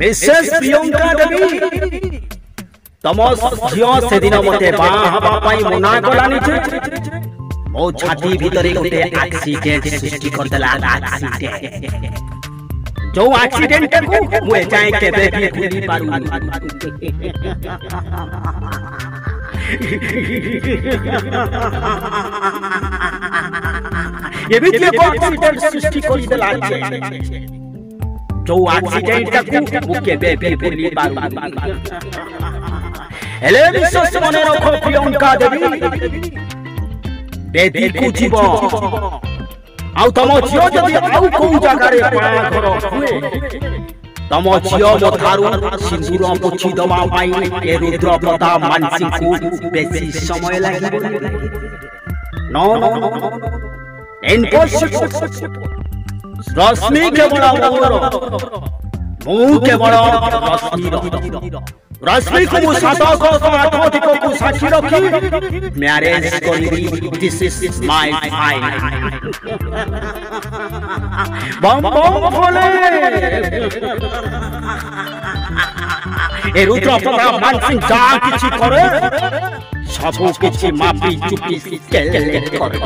Mrs Priyanka देवी तम झियो से दिन मते बाहा पाई मना कलानी छे मो छाती भीतर गोटे एक्सीडेंट सृष्टि कर देला एक्सीडेंट जो एक्सीडेंट को मु जाय केबे भी भूली पारू ये भी को एक्सीडेंट सृष्टि कर देला जो एक्सीडेंट को मु केबे भी भूली पारू एले विश्वास मने रखो प्रियंका देवी बेदी को जीव आउ तम झियो जदि आउ को जगह रे बाघर हुए तम झियो मथारु सिंदूर पोछि दमा पाई ए रुद्र प्रताप मानसिंह को बेसी समय लागि नो नो इम्पॉसिबल रश्मि केवल मोर मु केवल रश्मि को साधक आठधिक को साक्षी रखी मैरिज करी दिस इज माय फाइनल बम बम बोले ए रुद्र प्रताप मानसिंह जा किछि करे सब किछि मापी चुपी कैलकुलेट करे